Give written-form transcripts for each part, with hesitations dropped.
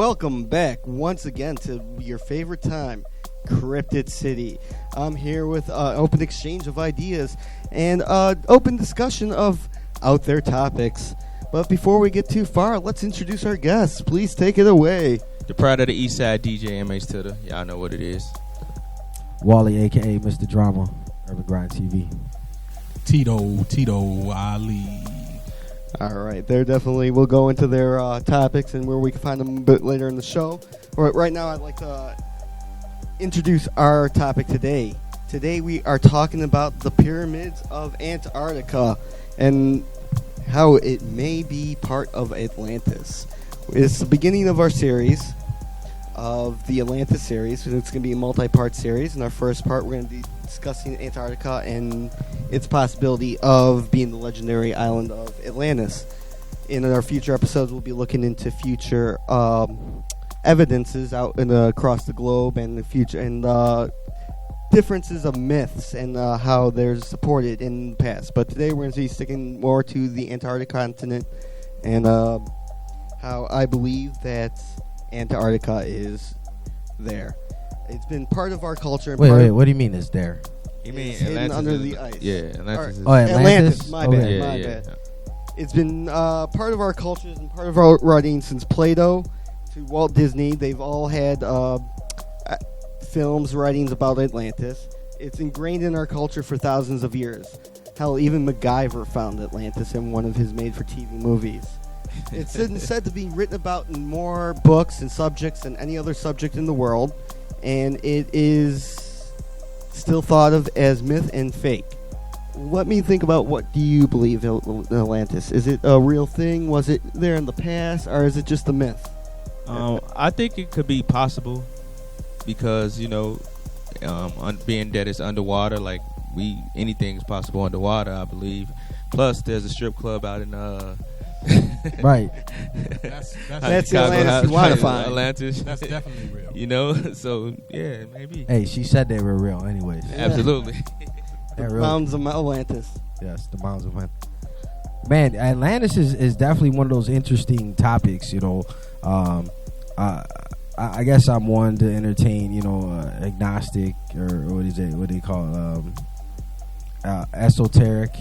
welcome back once again to your favorite time, Cryptid City. I'm here with open exchange of ideas and open discussion of out there topics. But before we get too far, let's introduce our guests. Please take it away. The pride of the East Side, DJ MH Tito. Y'all know what it is. Wally, a.k.a. Mr. Drama, UrbanGrindTV. Tito Ali. All right, they're definitely, we'll go into their topics and where we can find them a bit later in the show. Right now, I'd like to introduce our topic today. Today we are talking about the pyramids of Antarctica and how it may be part of Atlantis. It's the beginning of our series, of the Atlantis series. It's going to be a multi-part series. In our first part, we're going to be discussing Antarctica and its possibility of being the legendary island of Atlantis. In our future episodes, we'll be looking into future evidences out across the globe and the future and differences of myths and how they're supported in the past. But today we're going to be sticking more to the Antarctic continent and how I believe that Antarctica is there. It's been part of our culture. And Wait, what do you mean it's there? You mean hidden Atlantis under is, the ice. Yeah, Atlantis is. Oh, Atlantis? My Okay. bad. It's been part of our cultures and part of our writing since Plato to Walt Disney. They've all had films, writings about Atlantis. It's ingrained in our culture for thousands of years. Hell, even MacGyver found Atlantis in one of his made-for-TV movies. It's said to be written about in more books and subjects than any other subject in the world, and it is still thought of as myth and fake. Let me think about, what do you believe in Atlantis? Is it a real thing? Was it there in the past, or is it just a myth? I think it could be possible because, you know, being that it's underwater, like anything is possible underwater, I believe. Plus, there's a strip club out in Right. That's the Atlantis you want to find. Atlantis. That's definitely real. You know, so yeah, maybe. Hey, she said they were real anyways. Yeah. Absolutely. They're real. Mountains of Atlantis. Yes, the mountains of Atlantis. Man, Atlantis is definitely one of those interesting topics, you know. I guess I'm one to entertain, you know, agnostic, or what do you call it? Esoteric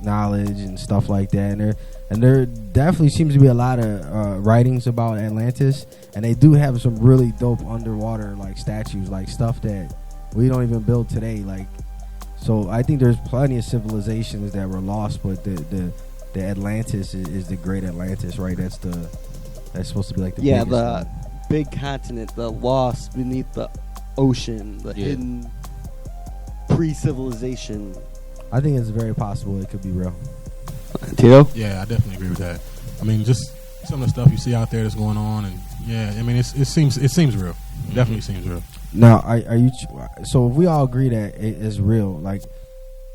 knowledge and stuff like that. And there definitely seems to be a lot of writings about Atlantis, and they do have some really dope underwater like statues, like stuff that we don't even build today. Like, so I think there's plenty of civilizations that were lost, but the Atlantis is the great Atlantis, right? That's supposed to be like the biggest one. Big continent, the lost beneath the ocean, the hidden pre-civilization. I think it's very possible it could be real. Tito? Yeah, I definitely agree with that. I mean, just some of the stuff you see out there that's going on, and yeah, I mean, it seems real. Mm-hmm. Definitely seems real. Now, are you? So if we all agree that it is real, like,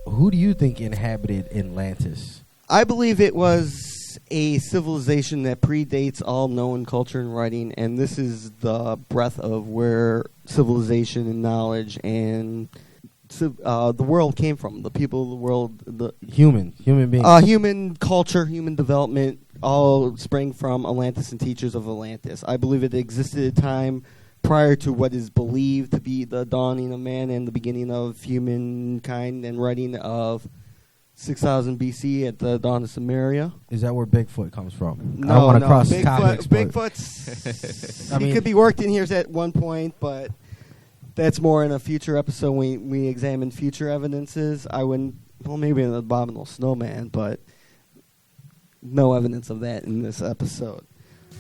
who do you think inhabited Atlantis? I believe it was a civilization that predates all known culture and writing, and this is the breadth of where civilization and knowledge and the world came from. The people of the world, the human beings, human culture, human development, all sprang from Atlantis and teachers of Atlantis. I believe it existed at a time prior to what is believed to be the dawning of man and the beginning of humankind, and writing of 6000 BC at the dawn of Samaria. Is that where Bigfoot comes from? No, I don't want to cross topics. Bigfoot's he could be worked in here at one point, but that's more in a future episode when we examine future evidences. I wouldn't, well, maybe an abominable snowman, but no evidence of that in this episode.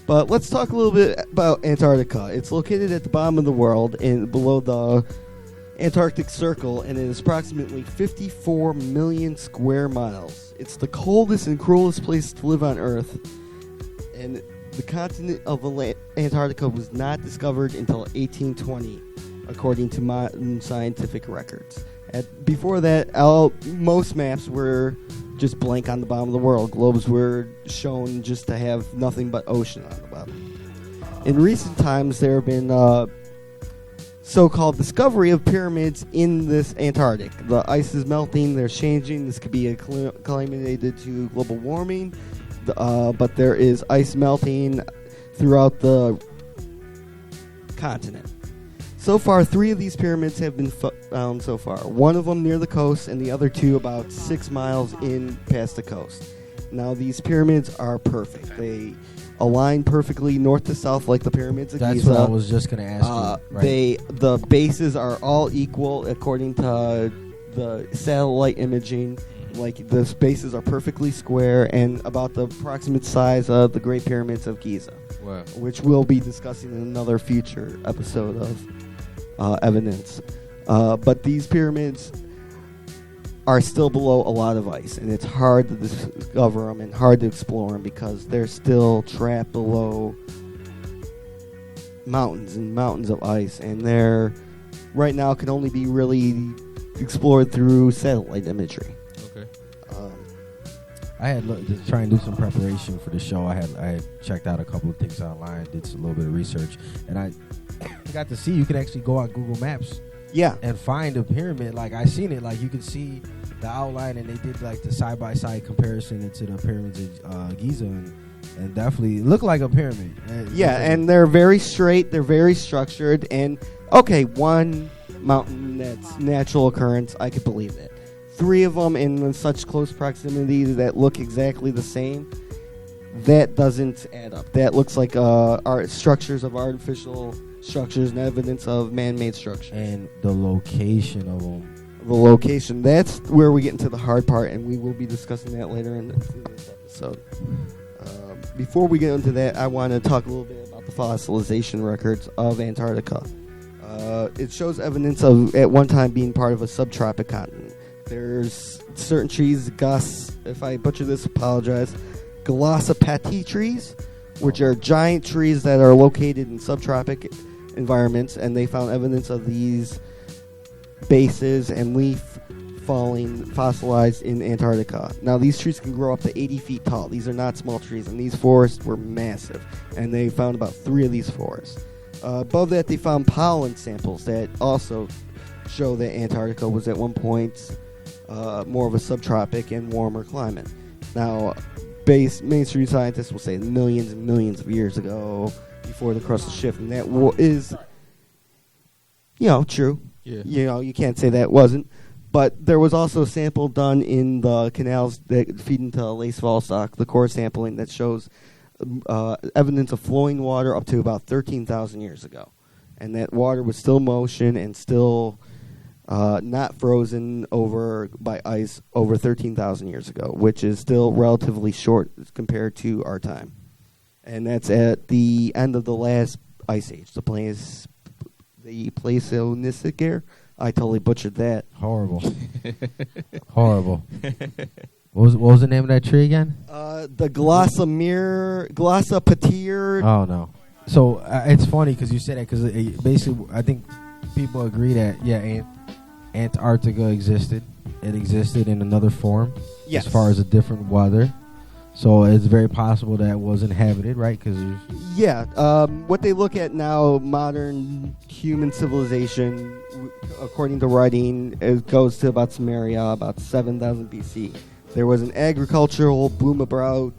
But let's talk a little bit about Antarctica. It's located at the bottom of the world and below the Antarctic Circle, and it is approximately 54 million square miles. It's the coldest and cruelest place to live on Earth, and the continent of Antarctica was not discovered until 1820, according to modern scientific records. Before that, most maps were just blank on the bottom of the world. Globes were shown just to have nothing but ocean on the bottom. In recent times, there have been so-called discovery of pyramids in this Antarctic. The ice is melting, they're changing. This could be acclimated to global warming, but there is ice melting throughout the continent. So far, 3 of these pyramids have been found so far. One of them near the coast, and the other 2 about 6 miles in past the coast. Now, these pyramids are perfect. They align perfectly north to south like the pyramids of Giza. That's what I was just going to ask you. Right. The bases are all equal according to the satellite imaging. Like, the bases are perfectly square and about the approximate size of the Great Pyramids of Giza. Wow. Which we'll be discussing in another future episode of evidence. But these pyramids are still below a lot of ice, and it's hard to discover them and hard to explore them because they're still trapped below mountains and mountains of ice, and they're right now can only be really explored through satellite imagery. Okay. I had to try and do some preparation for the show. I had checked out a couple of things online, did a little bit of research, and I got to see you can actually go on Google Maps. Yeah. And find a pyramid. Like, I seen it. Like, you could see the outline, and they did, like, the side-by-side comparison to the pyramids of Giza, and definitely look like a pyramid. And they're very straight. They're very structured. And, okay, one mountain that's natural occurrence, I could believe that. 3 of them in such close proximity that look exactly the same, that doesn't add up. That looks like art structures of artificial structures and evidence of man-made structures. And the location of them. The location. That's where we get into the hard part, and we will be discussing that later in this episode. Before we get into that, I want to talk a little bit about the fossilization records of Antarctica. It shows evidence of, at one time, being part of a subtropic continent. There's certain trees, if I butcher this, apologize, Glossopati trees, which are giant trees that are located in subtropic environments, and they found evidence of these bases and leaf falling fossilized in Antarctica. Now, these trees can grow up to 80 feet tall. These are not small trees, and these forests were massive, and they found about 3 of these forests. Above that, they found pollen samples that also show that Antarctica was at one point more of a subtropic and warmer climate. Now, mainstream scientists will say millions and millions of years ago, before the crustal shift, and that is, true. Yeah. You can't say that wasn't. But there was also a sample done in the canals that feed into Lace Vostok, the core sampling that shows evidence of flowing water up to about 13,000 years ago. And that water was still motion and still not frozen over by ice over 13,000 years ago, which is still relatively short compared to our time. And that's at the end of the last ice age, the Pleistocenic era. I totally butchered that. Horrible. Horrible. What was the name of that tree again? The Glossopatir. Oh, no. So it's funny because you said that because basically I think people agree that, Antarctica existed. It existed in another form. Yes. As far as a different weather. So it's very possible that it was inhabited, right? What they look at now, modern human civilization, according to writing, it goes to about Sumeria, about 7,000 BC. There was an agricultural boom about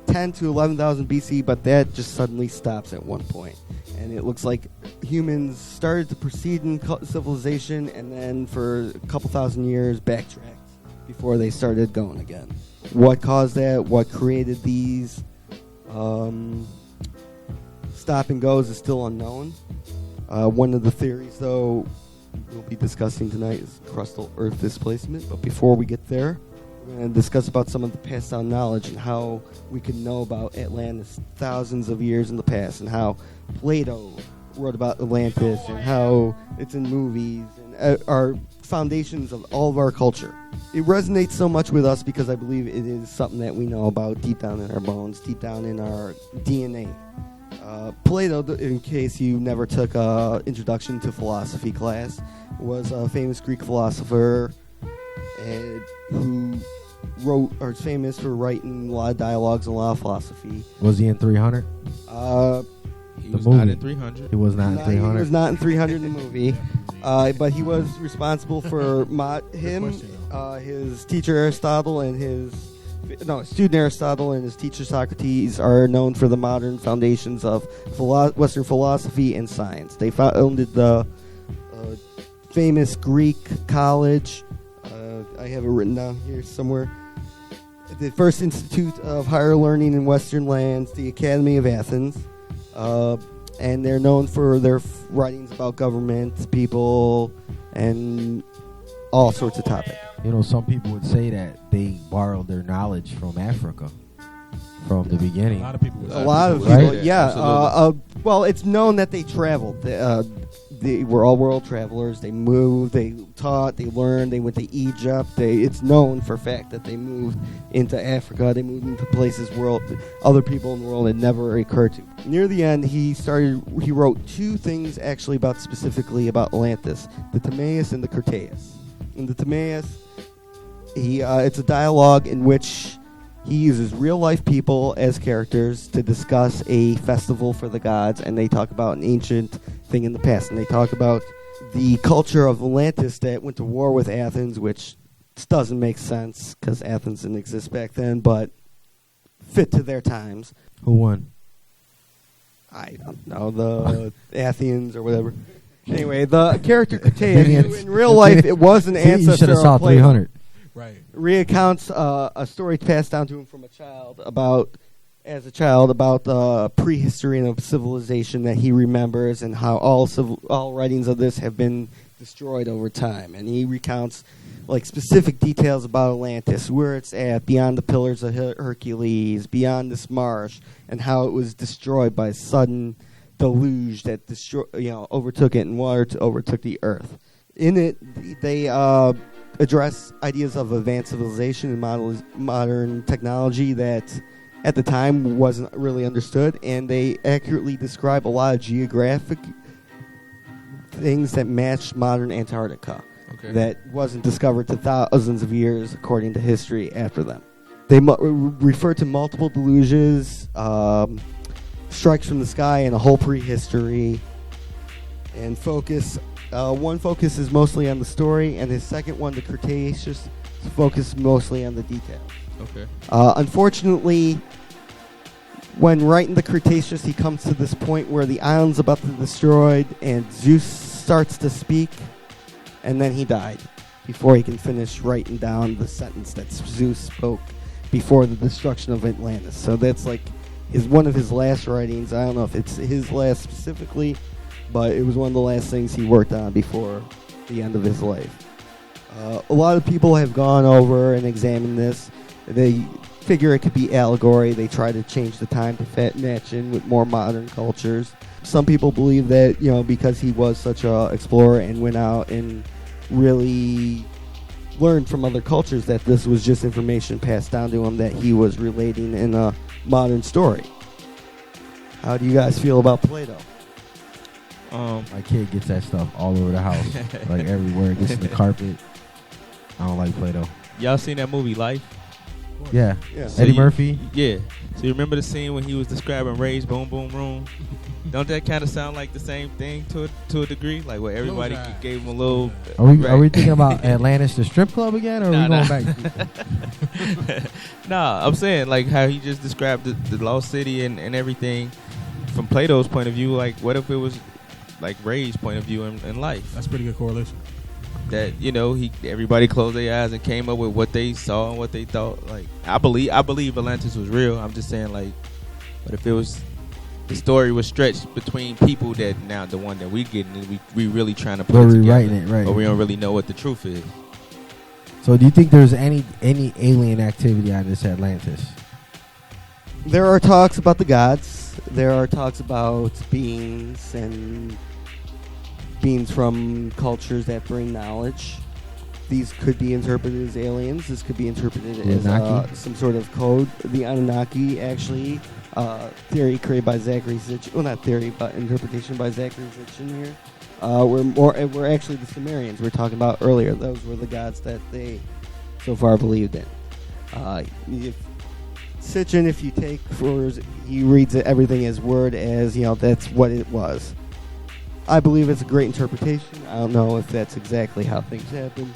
10 to 11,000 BC, but that just suddenly stops at one point. And it looks like humans started to proceed in civilization, and then for a couple thousand years backtracked before they started going again. What caused that? What created these stop and goes is still unknown. One of the theories, though, we'll be discussing tonight is crustal Earth displacement. But before we get there, we're going to discuss about some of the passed down knowledge and how we can know about Atlantis thousands of years in the past, and how Plato wrote about Atlantis, and how it's in movies, and our foundations of all of our culture. It resonates so much with us because I believe it is something that we know about deep down in our bones, deep down in our DNA. Plato, in case you never took an introduction to philosophy class, was a famous Greek philosopher who is famous for writing a lot of dialogues and a lot of philosophy. Was he in 300? He was not in 300. He was not in 300. He was not in 300 in the movie. But he was responsible for his teacher Aristotle and his student Aristotle and his teacher Socrates are known for the modern foundations of Western philosophy and science. They founded the famous Greek college. I have it written down here somewhere. The first institute of higher learning in Western lands, the Academy of Athens. And they're known for their writings about government, people, and all sorts of topics. You know, some people would say that they borrowed their knowledge from Africa from the beginning. A lot of people would say A lot of Right? people, yeah. Well, it's known that they traveled. They were all world travelers. They moved, they taught, they learned, they went to Egypt. It's known for a fact that they moved into Africa. They moved into places other people in the world had never occurred to. Near the end, he wrote two things actually specifically about Atlantis, the Timaeus and the Critias. In the Timaeus, it's a dialogue in which he uses real-life people as characters to discuss a festival for the gods, and they talk about an ancient thing in the past, and they talk about the culture of Atlantis that went to war with Athens, which doesn't make sense because Athens didn't exist back then, but fit to their times. Who won? I don't know, the Athenians or whatever. Anyway, the character Critias, in real life, it was an ancestor. You should have saw of Plato. 300. Right. Recounts a story passed down to him from a child about the prehistory of civilization that he remembers, and how all writings of this have been destroyed over time. And he recounts specific details about Atlantis, where it's at, beyond the Pillars of Hercules, beyond this marsh, and how it was destroyed by a sudden deluge that overtook it, and water overtook the earth. In it, they address ideas of advanced civilization and modern technology that at the time wasn't really understood, and they accurately describe a lot of geographic things that matched modern Antarctica that wasn't discovered to thousands of years according to history after them. They refer to multiple deluges, strikes from the sky, and a whole prehistory, and one focus is mostly on the story, and his second one, the Cretaceous, focus mostly on the details. Okay. Unfortunately, when writing the Cretaceous, he comes to this point where the island's about to be destroyed, and Zeus starts to speak, and then he died before he can finish writing down the sentence that Zeus spoke before the destruction of Atlantis. So that's one of his last writings. I don't know if it's his last specifically, but it was one of the last things he worked on before the end of his life. A lot of people have gone over and examined this. They figure it could be allegory. They try to change the time to match in with more modern cultures. Some people believe that, because he was such an explorer and went out and really learned from other cultures, that this was just information passed down to him that he was relating in a modern story. How do you guys feel about Plato? My kid gets that stuff all over the house, everywhere. It gets in the carpet. I don't like Play-Doh. Y'all seen that movie Life? Yeah. So Eddie Murphy. Yeah. So you remember the scene when he was describing Ray's Boom Boom Room? Don't that kind of sound like the same thing to a degree? Where everybody gave him a little. Are we thinking about Atlantis, the strip club again, or are we going back? Nah, I'm saying how he just described the lost city and everything from Plato's point of view. What if it was Ray's point of view in life? That's pretty good correlation. That everybody closed their eyes and came up with what they saw and what they thought. I believe Atlantis was real. I'm just saying but if it was, the story was stretched between people that now the one that we getting, we really trying to put it together, rewriting it, right? But we don't really know what the truth is. So do you think there's any alien activity on this Atlantis? There are talks about the gods. There are talks about beings from cultures that bring knowledge. These could be interpreted as aliens. This could be interpreted as some sort of code. The Anunnaki, actually, theory created by Zachary Sitchin. Well, not theory, but interpretation by Zachary Sitchin here. We're actually the Sumerians we're talking about earlier. Those were the gods that they so far believed in. Sitchin, if you take he reads everything as word as, that's what it was. I believe it's a great interpretation. I don't know if that's exactly how things happen.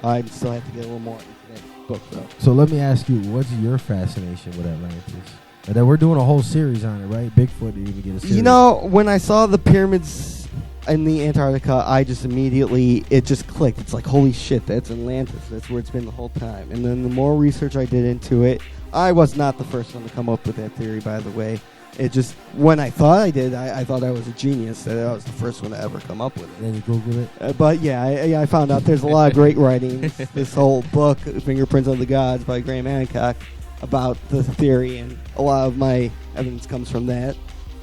I still have to get a little more into that book, though. So let me ask you, what's your fascination with Atlantis? And then we're doing a whole series on it, right? Bigfoot didn't even get a series. You know, when I saw the pyramids in the Antarctica, I just immediately, it just clicked. It's like, holy shit, that's Atlantis. That's where it's been the whole time. And then the more research I did into it, I was not the first one to come up with that theory, by the way. It just, when I thought I did, I thought I was a genius, that I was the first one to ever come up with it. And then you Googled it? But yeah, I found out there's a lot of great writings. This whole book, Fingerprints of the Gods by Graham Hancock, about the theory, and a lot of my evidence comes from that.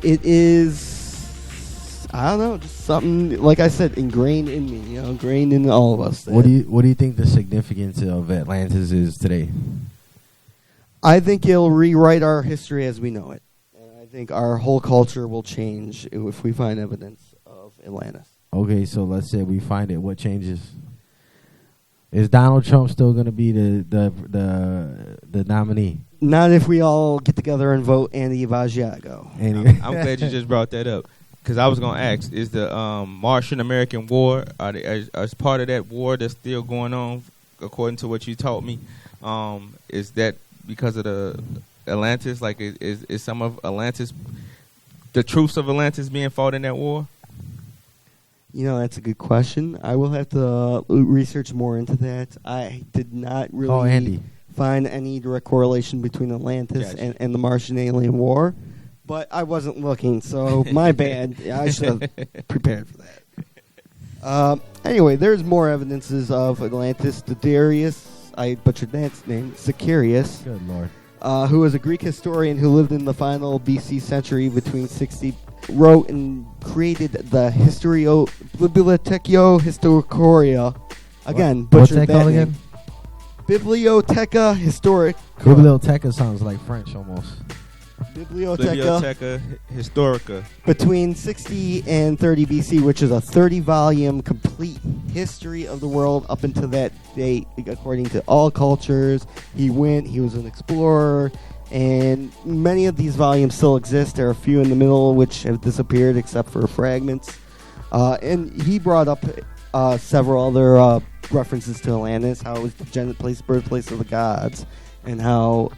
It is, I don't know, just something, like I said, ingrained in me, ingrained in all of us. What do you think the significance of Atlantis is today? I think it'll rewrite our history as we know it. And I think our whole culture will change if we find evidence of Atlantis. Okay, so let's say we find it. What changes? Is Donald Trump still going to be the nominee? Not if we all get together and vote Andy Vagiago. I'm glad you just brought that up, because I was going to ask, is the Martian-American War, as part of that war that's still going on, according to what you taught me, is that because of the Atlantis? Like, is some of Atlantis, the truths of Atlantis being fought in that war? That's a good question. I will have to research more into that. I did not really find any direct correlation between Atlantis and the Martian alien war, but I wasn't looking, so my bad. I should have prepared for that. Anyway, there's more evidences of Atlantis. The Darius, I butchered that name, Sicarius. Good Lord. Who was a Greek historian who lived in the final BC century between 60, wrote and created the Bibliotheca Historicoria. Again, what's butchered that called name. again? Bibliotheca Historica. Bibliotheca sounds like French almost. Bibliotheca Historica. Between 60 and 30 BC, which is a 30-volume complete history of the world up until that date, according to all cultures. He was an explorer, and many of these volumes still exist. There are a few in the middle which have disappeared except for fragments. And he brought up several other references to Atlantis, how it was the birthplace of the gods, and how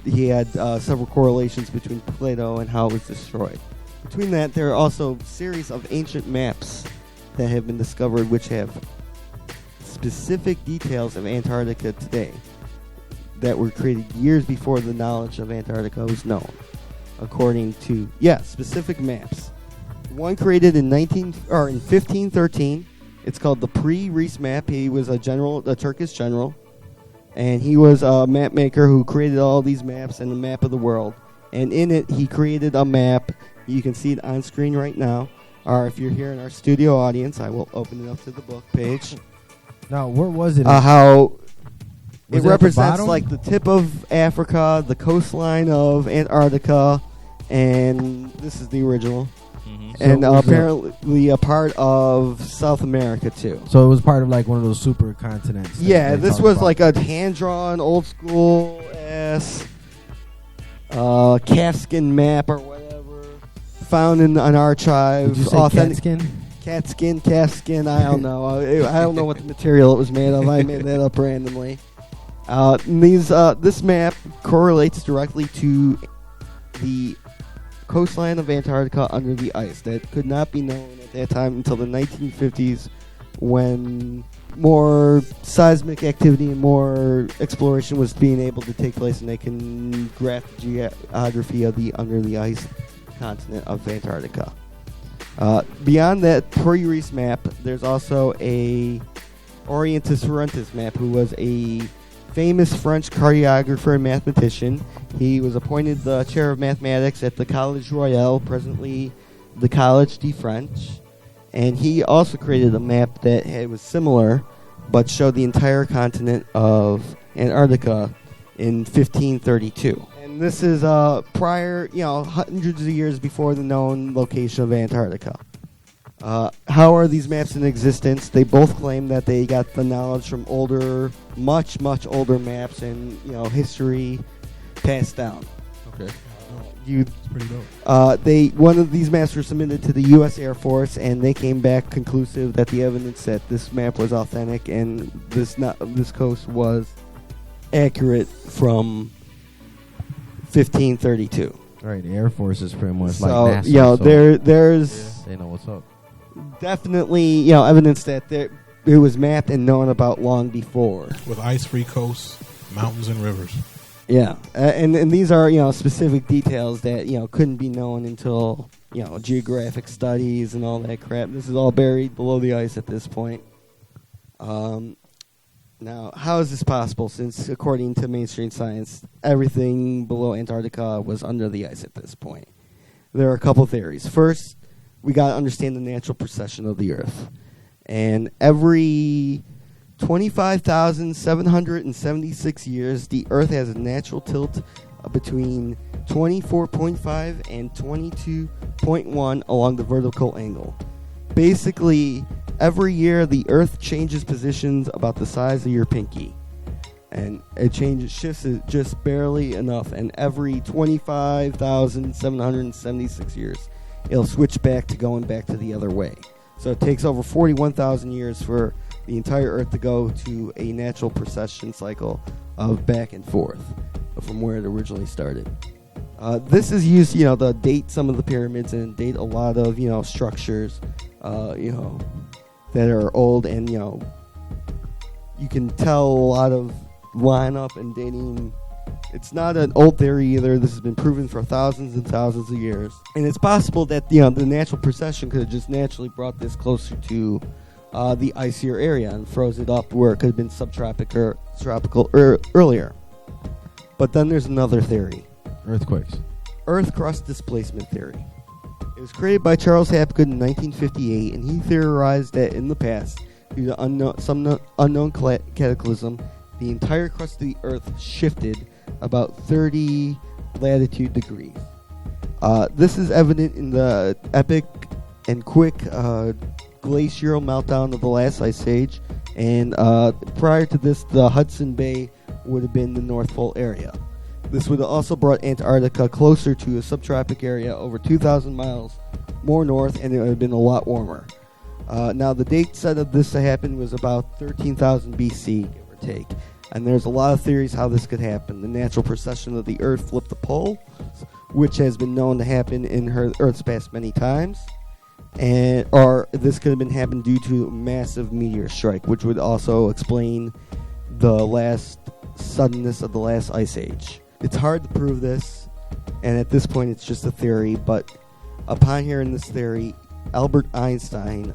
he had several correlations between Plato and how it was destroyed. Between that, there are also a series of ancient maps that have been discovered which have specific details of Antarctica today that were created years before the knowledge of Antarctica was known, according to, specific maps. One created in 1513. It's called the Pre-Reis map. He was a Turkish general. And he was a map maker who created all these maps and a map of the world. And in it, he created a map. You can see it on screen right now. Or if you're here in our studio audience, I will open it up to the book page. Now, where was it? How it represents the like the tip of Africa, the coastline of Antarctica, and this is the original. And So apparently a part of South America, too. So it was part of like one of those super continents. Yeah, this was like a hand-drawn, old-school-ass calfskin map or whatever, found in an archive. Did you say authentic calfskin, I don't know. I don't know what the material it was made of. I made that up randomly. This map correlates directly to the coastline of Antarctica under the ice that could not be known at that time until the 1950s, when more seismic activity and more exploration was being able to take place, and they can graph the geography of the under the ice continent of Antarctica. Beyond that Pre-Reis map, there's also a Orientis Ferentis map, who was a famous French cartographer and mathematician. He was appointed the chair of mathematics at the Collège Royal, presently the Collège de French. And he also created a map that was similar, but showed the entire continent of Antarctica in 1532. And this is prior, hundreds of years before the known location of Antarctica. How are these maps in existence? They both claim that they got the knowledge from older, much older maps and history passed down. Okay. It's pretty dope. One of these maps were submitted to the U.S. Air Force, and they came back conclusive that the evidence that this map was authentic and this coast was accurate from 1532. Right, the Air Force is pretty much So, like NASA. you know, so there's they know what's up. definitely, you know, evidence that it was mapped and known about long before. With ice-free coasts, mountains, and rivers. Yeah, and these are, you know, specific details that, you know, couldn't be known until, you know, geographic studies and all that crap. This is all buried below the ice at this point. Now, how is this possible, since according to mainstream science, everything below Antarctica was under the ice at this point? There are a couple theories. First, we got to understand the natural precession of the Earth. And every 25,776 years, the Earth has a natural tilt between 24.5 and 22.1 along the vertical angle. Basically, every year the Earth changes positions about the size of your pinky. And it shifts it just barely enough. And every 25,776 years, it'll switch back to going back to the other way. So it takes over 41,000 years for the entire Earth to go to a natural precession cycle of back and forth from where it originally started. This is used, you know, to date some of the pyramids and date a lot of, you know, structures, you know, that are old, and, you know, you can tell a lot of lineup and dating. It's not an old theory either. This has been proven for thousands and thousands of years. And it's possible that, you know, the natural precession could have just naturally brought this closer to the icier area and froze it up where it could have been subtropic or tropical earlier. But then there's another theory. Earthquakes. Earth crust displacement theory. It was created by Charles Hapgood in 1958, and he theorized that in the past, due to some unknown cataclysm, the entire crust of the Earth shifted about 30 latitude degrees. This is evident in the epic and quick glacial meltdown of the last ice age, and prior to this, the Hudson Bay would have been the North Pole area. This would have also brought Antarctica closer to a subtropic area over 2,000 miles more north, and it would have been a lot warmer. Now, the date set of this to happen was about 13,000 BC, give or take. And there's a lot of theories how this could happen. The natural precession of the Earth flipped the pole, which has been known to happen in Earth's past many times. Or this could have been happened due to a massive meteor strike, which would also explain the last suddenness of the last ice age. It's hard to prove this, and at this point it's just a theory, but upon hearing this theory, Albert Einstein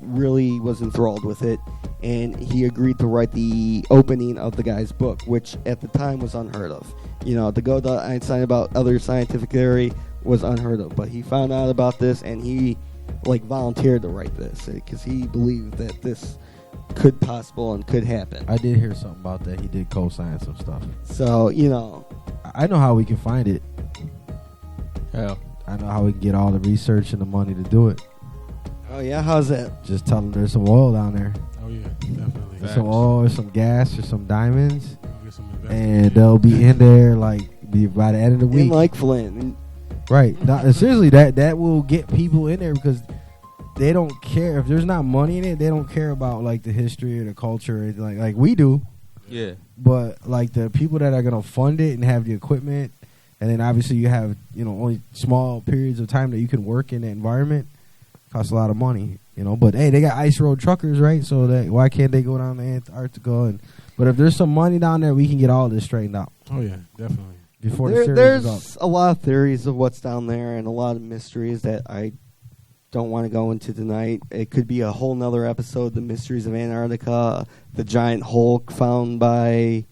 really was enthralled with it, and he agreed to write the opening of the guy's book, which at the time was unheard of. You know, to go to Einstein about other scientific theory was unheard of, but he found out about this, and he volunteered to write this because he believed that this could possible and could happen. I did hear something about that. He did co-sign some stuff. So, you know, I know how we can find it. Hell, I know how we can get all the research and the money to do it. oh yeah, how's that? Just tell them there's some oil down there. Oh yeah, definitely. There's some oil, or some gas, or some diamonds, Get some and they'll be in there by the end of the week. In like Flint. Right. Now, seriously, that will get people in there because they don't care. If there's not money in it, they don't care about like the history or the culture or anything like we do. yeah. But like the people that are gonna fund it and have the equipment, and then obviously you have, you know, only small periods of time that you can work in that environment, costs a lot of money, you know. But hey, they got ice road truckers, right? So that why can't they go down to Antarctica? But if there's some money down there, we can get all this straightened out. Oh yeah, definitely. Before the series There's is up. a lot of theories of what's down there and a lot of mysteries that I don't want to go into tonight. It could be a whole nother episode, the mysteries of Antarctica, the giant Hulk found by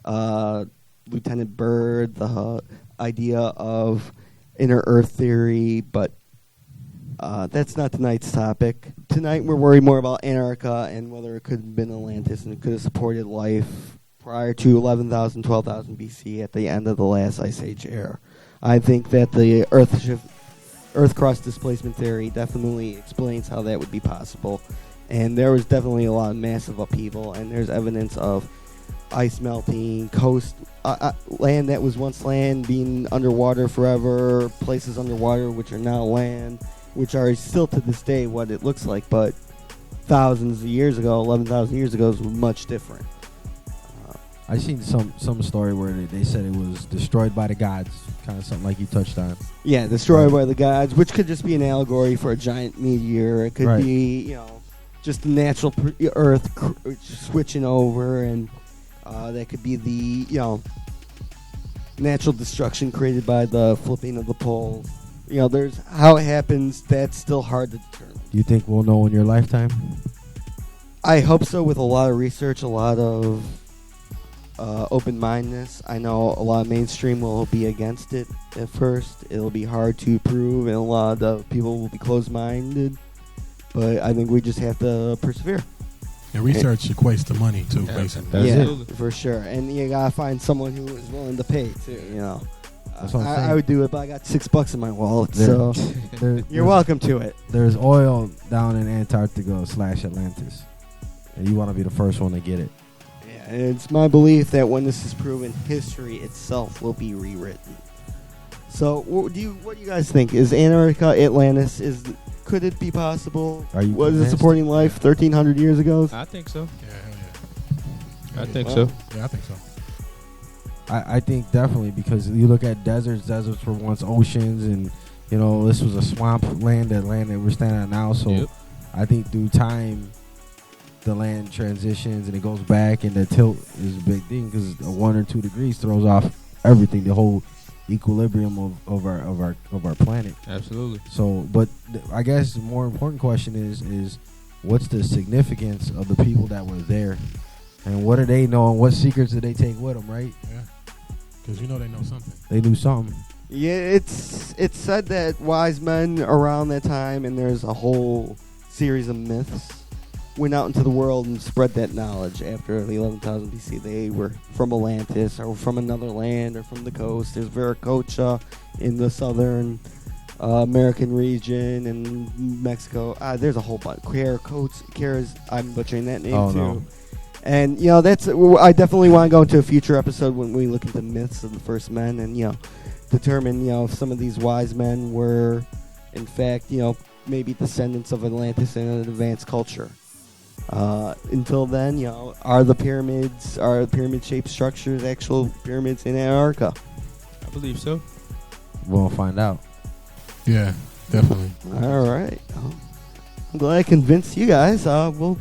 Lieutenant Byrd, the idea of inner Earth theory, but that's not tonight's topic. Tonight we're worried more about Antarctica and whether it could have been Atlantis and it could have supported life prior to 11,000, 12,000 BC at the end of the last ice age era. I think that the Earth crust displacement theory definitely explains how that would be possible. And there was definitely a lot of massive upheaval, and there's evidence of ice melting, coast, land that was once land being underwater forever, places underwater which are now land, which are still to this day what it looks like, but thousands of years ago, 11,000 years ago, is much different. I seen some story where they said it was destroyed by the gods, kind of something like you touched on. Yeah, destroyed by the gods, which could just be an allegory for a giant meteor. It could be, just the natural Earth switching over, and that could be the, natural destruction created by the flipping of the poles. There's how it happens. That's still hard to determine. You think we'll know in your lifetime? I hope so. With a lot of research, a lot of open-mindedness. I know a lot of mainstream will be against it at first. It'll be hard to prove, and a lot of people will be closed-minded. But I think we just have to persevere. And research equates to money too, basically. Yeah, for sure. And you gotta find someone who is willing to pay too. I would do it, but I got $6 in my wallet, so you're welcome to it. There's oil down in Antarctica / Atlantis, and you want to be the first one to get it. Yeah, and it's my belief that when this is proven, history itself will be rewritten. So, what do you guys think? Is Antarctica Atlantis? Could it be possible? Was it supporting life 1,300 years ago? I think so. Yeah, hell yeah. I think so. Yeah, I think so. I think definitely, because you look at deserts were once oceans, and this was a swamp land that we're standing on now. So I think through time, the land transitions and it goes back, and the tilt is a big thing, because a 1 or 2 degrees throws off everything, the whole equilibrium of our planet. Absolutely. So, but I guess the more important question is what's the significance of the people that were there, and what do they know, and what secrets did they take with them, right? Yeah, because they know something. They knew something. Yeah, it's said that wise men around that time, and there's a whole series of myths, went out into the world and spread that knowledge after the 11,000 BC. They were from Atlantis, or from another land, or from the coast. There's Viracocha in the southern American region, and Mexico. There's a whole bunch. I'm butchering that name too. No. And that's. I definitely want to go into a future episode when we look into myths of the first men, and determine if some of these wise men were, in fact, maybe descendants of Atlantis and an advanced culture. Until then, are the pyramid-shaped structures actual pyramids in Antarctica? I believe so. We'll find out. Yeah, definitely. All right. I'm glad I convinced you guys. We're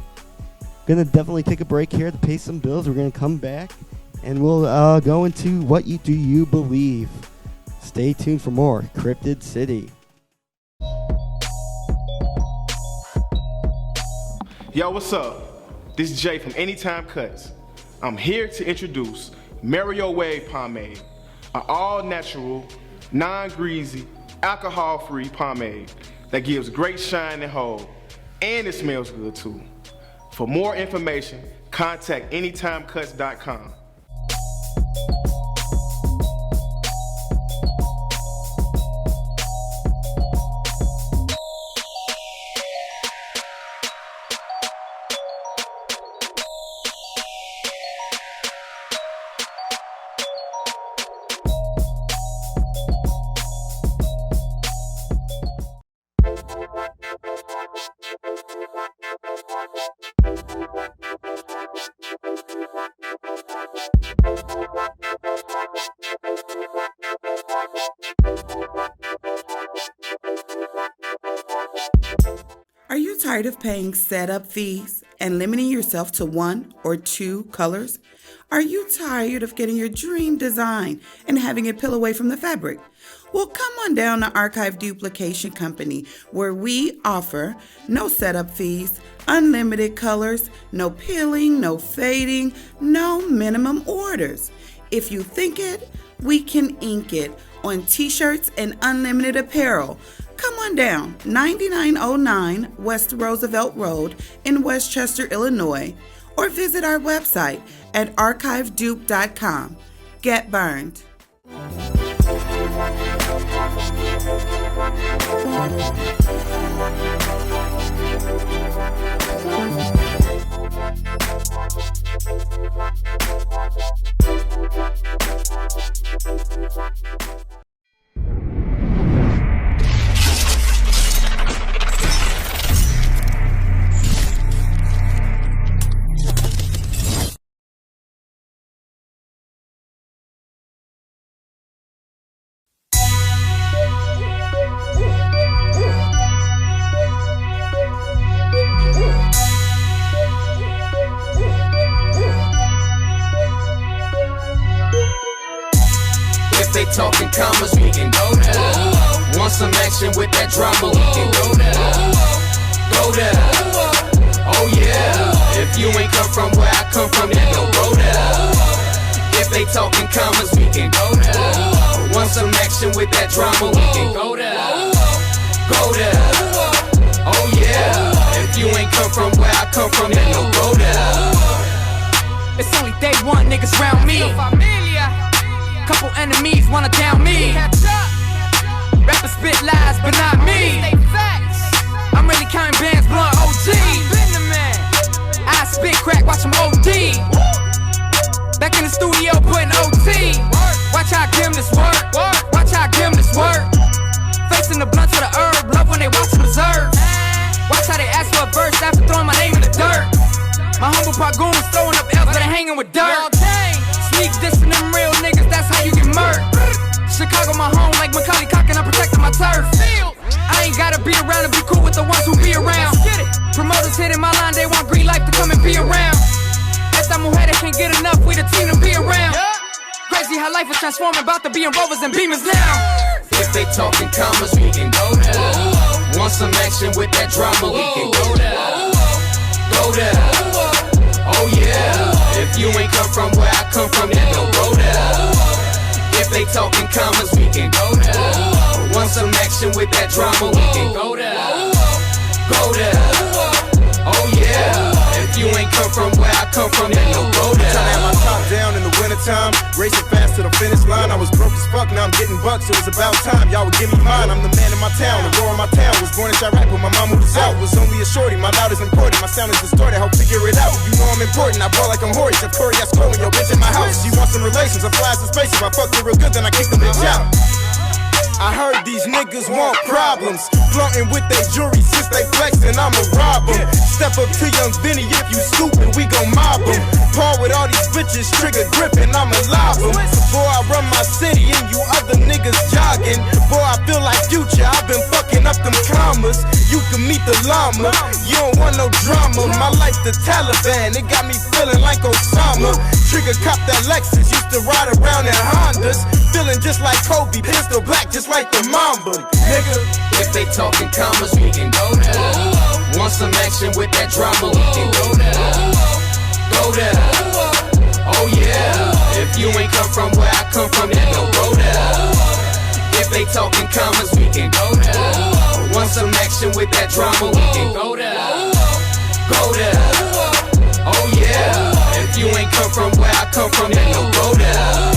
gonna definitely take a break here to pay some bills. We're gonna come back, and we'll go into what do you believe. Stay tuned for more Cryptid City. Yo, what's up? This is Jay from Anytime Cuts. I'm here to introduce Mario Wave Pomade, an all-natural, non-greasy, alcohol-free pomade that gives great shine and hold, and it smells good too. For more information, contact anytimecuts.com. Are you tired of paying setup fees and limiting yourself to 1 or 2 colors? Are you tired of getting your dream design and having it peel away from the fabric? Well, come on down to Archive Duplication Company, where we offer no setup fees, unlimited colors, no peeling, no fading, no minimum orders. If you think it, we can ink it on t-shirts and unlimited apparel. Come on down, 9909 West Roosevelt Road in Westchester, Illinois, or visit our website at archivedupe.com. Get burned. talking commas, we can go there. Want some action with that drama, we can go there. Go there. Oh yeah. If you ain't come from where I come from, then don't go there. If they talking commas, we can go there. Want some action with that drama, we can go there. Go there. Oh yeah. If you ain't come from where I come from, then don't go there. It's only day one, niggas round me. Couple enemies wanna down me. Rappers spit lies, but not me. I'm really counting bands, blunt OG. I spit crack, watch them OD. Back in the studio putting OT. Watch how I give them this work. Watch how I give them this work. Facing the blunts for the herb, love when they watch them observe. Watch how they ask for a verse after throwing my name in the dirt. My humble part goons throwing up L's, but they hanging with dirt. Sneak dissing them real niggas, that's how you get murked. Chicago my home like Macaulay Culkin, I'm protecting my turf. I ain't gotta be around to be cool with the ones who be around. Promoters hitting my line, they want green light to come and be around. Esta mujeres can't get enough, we the team to be around. Crazy how life is transforming, about to be in Rovers and Beamers now. If they talking commas, we can go there. Want some action with that drama, we can go there. Go there. Oh yeah. If you ain't come from where I come from, then don't go there. If they talking commas, we can go there. Want some action with that drama, we can go there. Go there. Oh yeah. If you ain't come from where I come from, then don't go there. Trying to have my top down in the wintertime, racing fast to the finish line. I was broke as fuck, now I'm getting bucks. It was about time, y'all would give me mine. I'm the man in my town, the roar of my town. Was born in Chirac, but my mama was out. Was only a shorty, my loud is important. My sound is distorted, help figure it out. You know I'm important, I ball like I'm Horace. If Corey, I scrolling your bitch in my house. She wants some relations, I fly some space. If I fucked her real good, then I kick the bitch out. I heard these niggas want problems, flaunting with their jewelry since they flexin', I'ma rob them. Step up to young Vinny, if you stupid, we gon' mob them. Paul with all these bitches, trigger gripping, I'ma lob them. Boy, I run my city and you other niggas jogging. Boy, I feel like Future, I've been fucking up them commas. You can meet the llama, you don't want no drama. My life the Taliban, it got me feeling like Osama. Trigger cop that Lexus, used to ride around in Hondas. Feeling just like Kobe, pistol black just like the Mamba, nigga. If they talking commas, we can go there. Want some action with that drama, we can go there. Go there. Oh yeah. If you ain't come from where I come from, then don't go there. If they talking commas, we can go there. Want some action with that drama, we can go there. Go there. Oh yeah. If you ain't come from where I come from, then don't go there.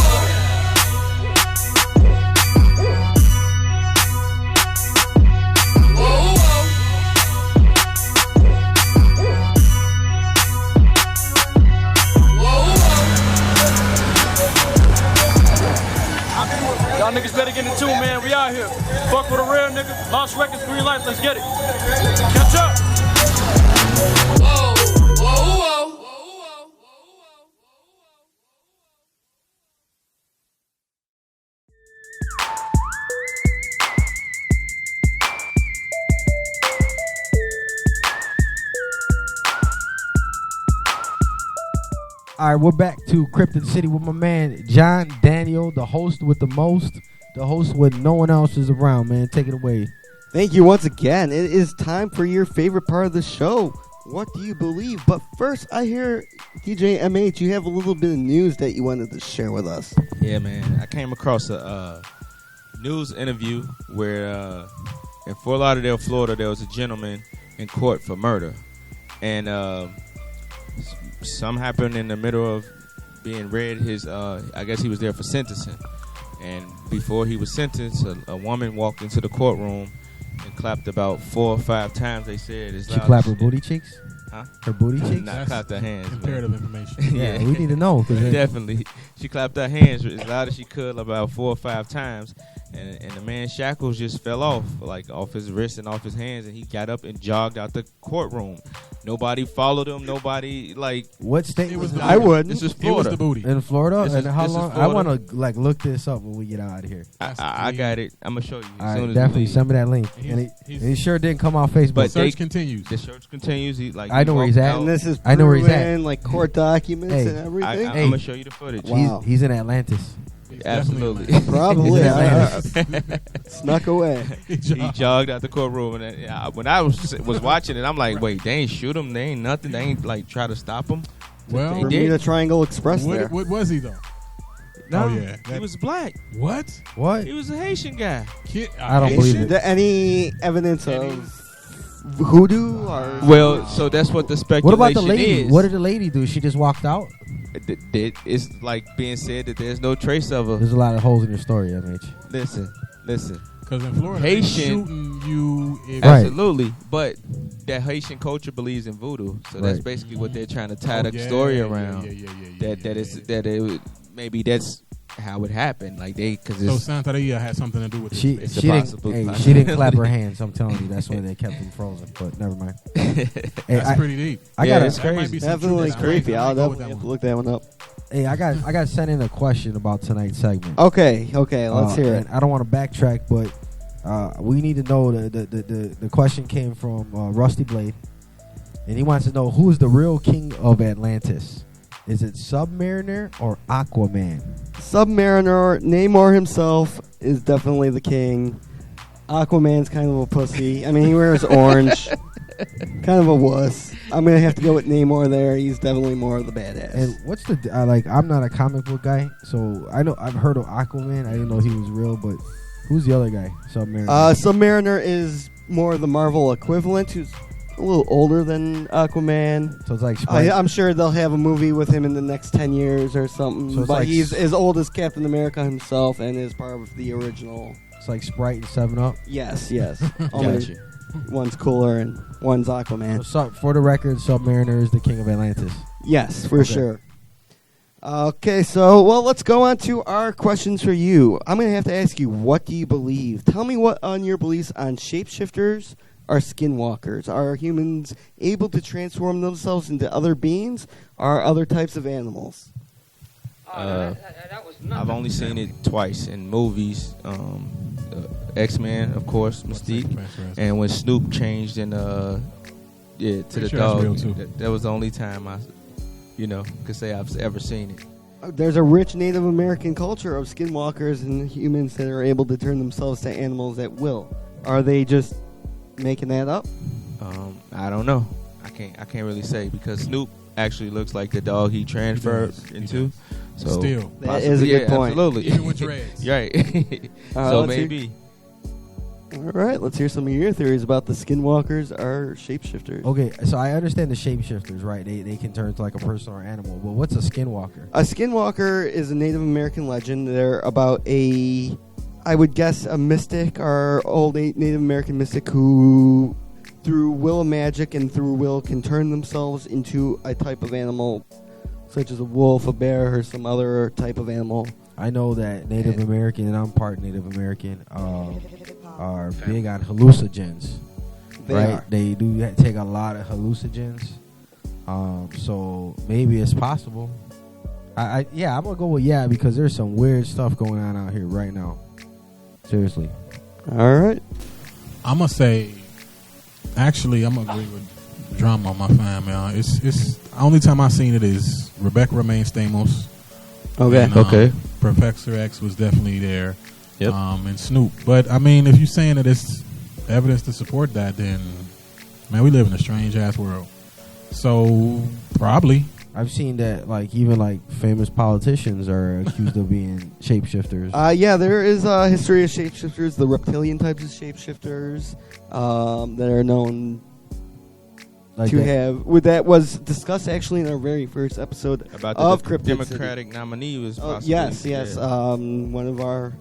Y'all niggas better get in tune, man. We out here. Fuck with a real nigga. Lost records, green lights. Let's get it. Catch up. Whoa, whoa, whoa. All right, we're back to Cryptid City with my man John Daniel, the host with the most, the host when no one else is around, man. Take it away. Thank you once again. It is time for your favorite part of the show. What do you believe? But first, I hear, DJ MH, you have a little bit of news that you wanted to share with us. Yeah, man. I came across a news interview where in Fort Lauderdale, Florida, there was a gentleman in court for murder. And some happened in the middle of being read his, I guess he was there for sentencing. And before he was sentenced, a woman walked into the courtroom and clapped about 4 or 5 times. They said, she clapped her booty cheeks? Huh? Her booty cheeks? Not clapped her hands. Imperative information. Yeah, we need to know. Definitely. She clapped her hands as loud as she could about 4 or 5 times. And the man's shackles just fell off, like off his wrists and off his hands, and he got up and jogged out the courtroom. Nobody followed him. Nobody, like... What state was that? I would. This is Florida. It was the booty. In Florida? And how long? I want to look this up when we get out of here. I got it. I'm going to show you. All right, definitely send me that link. And it sure didn't come off Facebook. But search continues. The search continues. I know where he's at. And this is I know where he's at. like court documents and everything. I'm going to show you the footage. Wow. He's in Atlantis. Absolutely. Probably. Snuck away. He jogged out the courtroom, and when I was watching it, I'm like, wait, they ain't shoot him. They ain't nothing. They ain't like try to stop him. Well, they Bermuda did. Triangle Express there. What was he though? No, oh yeah, he was black. What? He was a Haitian guy. I don't believe it. Any evidence of voodoo? Or Well, so that's what the speculation What about the lady? is. What did the lady do? She just walked out? It's like being said that there's no trace of her. There's a lot of holes in your story, MH. Listen. Because in Florida, Haitian, shooting you. Absolutely, but that Haitian culture believes in voodoo, so that's Right. basically what they're trying to tie the story around. Maybe that's how it happened. Like because so Santeria had something to do with it. She didn't clap her hands. I'm telling you, that's why they kept him frozen. But never mind. That's pretty deep. It's crazy. Definitely creepy. I'll definitely have to look that one up. Hey, I got sent in a question about tonight's segment. Okay, let's hear it. And I don't want to backtrack, but we need to know the question came from Rusty Blade, and he wants to know who is the real king of Atlantis. Is it Submariner or Aquaman? Submariner, Namor himself is definitely the king. Aquaman's kind of a pussy. I mean, he wears orange. Kind of a wuss. I'm going to have to go with Namor there. He's definitely more of the badass. And what's the I'm not a comic book guy, so I've heard of Aquaman. I didn't know he was real, but who's the other guy? Submariner. Submariner is more the Marvel equivalent, who's a little older than Aquaman. So it's like I'm sure they'll have a movie with him in the next 10 years or something. So but he's as old as Captain America himself and is part of the original. It's like Sprite and 7-Up? Yes. Only one's cooler and one's Aquaman. So for the record, Submariner is the king of Atlantis. Yes, for sure. Okay, so, let's go on to our questions for you. I'm going to have to ask you, what do you believe? Tell me what on your beliefs on shapeshifters are skinwalkers. Are humans able to transform themselves into other beings or other types of animals? I've only seen it twice in movies. X-Men, of course, Mystique, and when Snoop changed in to the dog. That was the only time I, could say I've ever seen it. There's a rich Native American culture of skinwalkers and humans that are able to turn themselves to animals at will. Are they just making that up? I don't know. I can't really say because Snoop actually looks like the dog he transferred into. So still, that is a good point. Absolutely. Even with dreads. Right. So maybe. All right, let's hear some of your theories about the skinwalkers are shapeshifters. Okay, so I understand the shapeshifters, right? They can turn to like a person or animal. But what's a skinwalker? A skinwalker is a Native American legend. They're about I would guess a mystic or old Native American mystic who, through will of magic and through will, can turn themselves into a type of animal, such as a wolf, a bear, or some other type of animal. I know that Native American, and I'm part Native American, are big on hallucinogens. They do take a lot of hallucinogens. So maybe it's possible. I'm gonna go with because there's some weird stuff going on out here right now. Seriously. All right. I'm gonna say, actually, I'm gonna agree with Drama on my fam, y'all. It's the only time I seen it is Rebecca Romaine Stamos. Okay. Okay. Professor X was definitely there. Yep. And Snoop. But I mean, if you're saying that it's evidence to support that, then man, we live in a strange ass world. So probably. I've seen that even famous politicians are accused of being shapeshifters. There is a history of shapeshifters, the reptilian types of shapeshifters that are known to have. That was discussed actually in our very first episode about of the Cryptid Democratic nominee was possibly. Yes. One of our.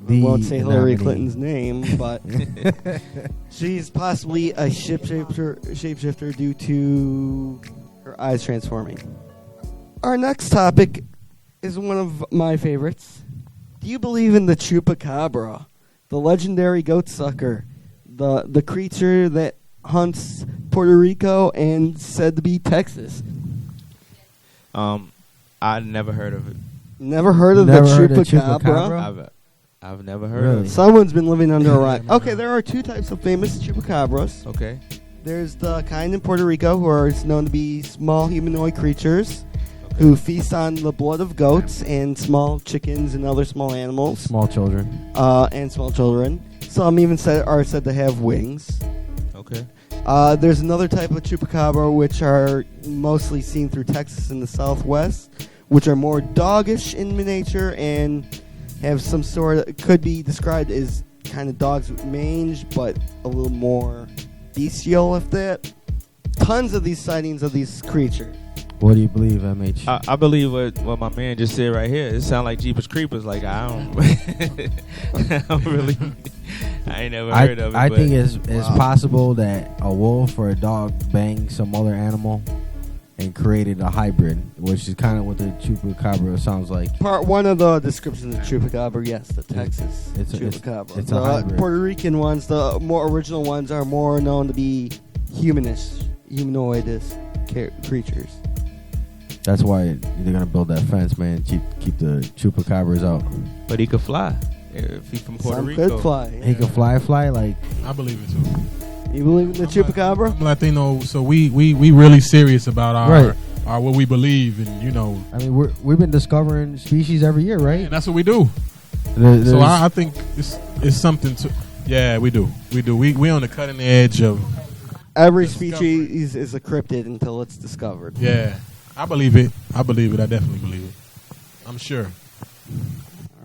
I won't say Hillary Clinton's name, but she's possibly a shapeshifter due to her eyes transforming. Our next topic is one of my favorites. Do you believe in the chupacabra, the legendary goat sucker, the creature that hunts Puerto Rico and said to be Texas? I never heard of it. Never heard of the chupacabra? I've never heard of it. Someone's been living under a rock. Okay, there are two types of famous chupacabras. Okay. There's the kind in Puerto Rico who are known to be small humanoid creatures. who feast on the blood of goats and small chickens and other small animals. Small children. And small children. Some even are said to have wings. Okay. There's another type of chupacabra which are mostly seen through Texas and the Southwest, which are more doggish in nature and have some sort of, could be described as kind of dogs with mange, but a little more bestial, if that. Tons of these sightings of these creatures. What do you believe, MH? I believe what my man just said right here. It sounds like Jeepers Creepers. Like, I don't, I don't really, I ain't never heard of it. I think it's possible that a wolf or a dog banged some other animal and created a hybrid, which is kind of what the chupacabra sounds like. Part one of the descriptions of chupacabra, yes, the Texas chupacabra. It's a hybrid. Puerto Rican ones, the more original ones, are more known to be humanoidous creatures. That's why they're gonna build that fence, man. Keep the chupacabras out. But he could fly if he's from Puerto Rico. Some could fly. He could fly. Like, I believe it too. You believe in the chupacabra? I'm Latino, so we really serious about our what we believe, and you know. I mean, we've been discovering species every year, right? And that's what we do. So I think it's something to. Yeah, we do. We on the cutting edge of. Every species is a cryptid until it's discovered. Yeah. I believe it. I definitely believe it. I'm sure.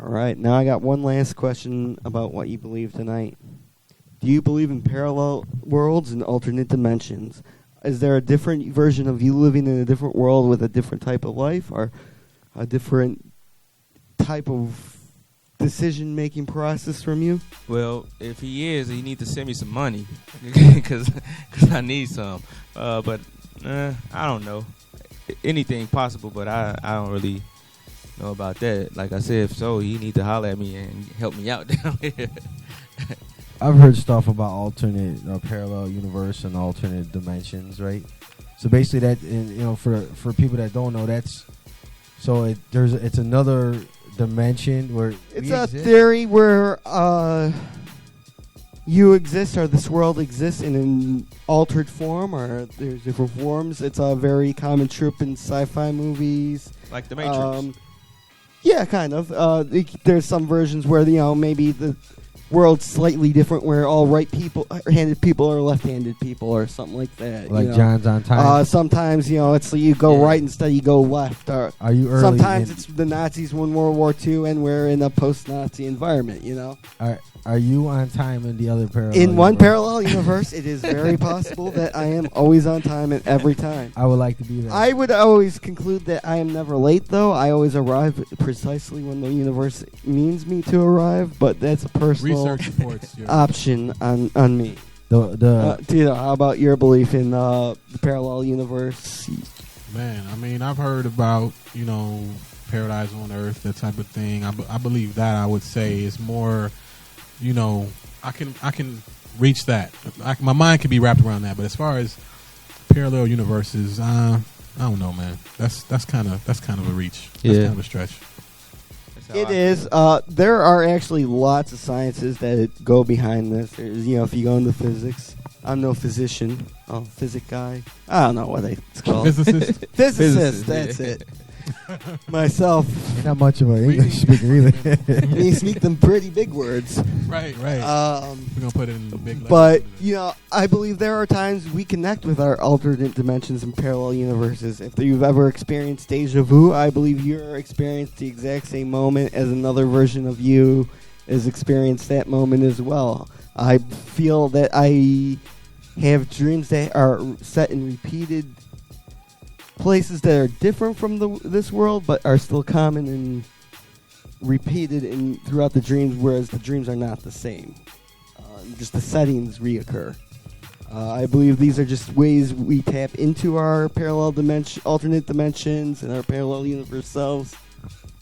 All right. Now I got one last question about what you believe tonight. Do you believe in parallel worlds and alternate dimensions? Is there a different version of you living in a different world with a different type of life or a different type of decision-making process from you? Well, if he is, he needs to send me some money because I need some. But I don't know. Anything possible, but I don't really know about that. Like I said, if so, you need to holler at me and help me out down here. I've heard stuff about alternate parallel universe and alternate dimensions, right? So basically, that for people that don't know, that's so it's another dimension where it's a theory where you exist or this world exists in an altered form or there's different forms. It's a very common trope in sci-fi movies. Like The Matrix. Yeah, kind of. There's some versions where, maybe the world's slightly different where all right-handed people are left-handed people or something like that. Like John's on time? Sometimes, it's you go right instead you go left. Are you early? Sometimes it's the Nazis won World War II and we're in a post-Nazi environment, Are you on time in the other parallel In one universe? parallel universe, it is very possible that I am always on time at every time. I would like to be there. I would always conclude that I am never late, though. I always arrive precisely when the universe means me to arrive, but that's a personal option on me. Tito, how about your belief in the parallel universe? Man, I mean, I've heard about, Paradise on Earth, that type of thing. I believe that. I would say is more... I can reach that. My mind can be wrapped around that. But as far as parallel universes, I don't know, man. That's kind of a reach. That's kind of a stretch. It is. There are actually lots of sciences that go behind this. There's, if you go into physics, I'm no physician. Physic guy. I don't know what it's called. Physicist. Physicist. That's it. Myself, you're not much of an English speaker either. You speak them pretty big words. Right. We're gonna put it in the big. But I believe there are times we connect with our alternate dimensions and parallel universes. If you've ever experienced deja vu, I believe you're experienced the exact same moment as another version of you has experienced that moment as well. I feel that I have dreams that are set in repeated places that are different from this world, but are still common and repeated throughout the dreams, whereas the dreams are not the same. Just the settings reoccur. I believe these are just ways we tap into our alternate dimensions and our parallel universe selves,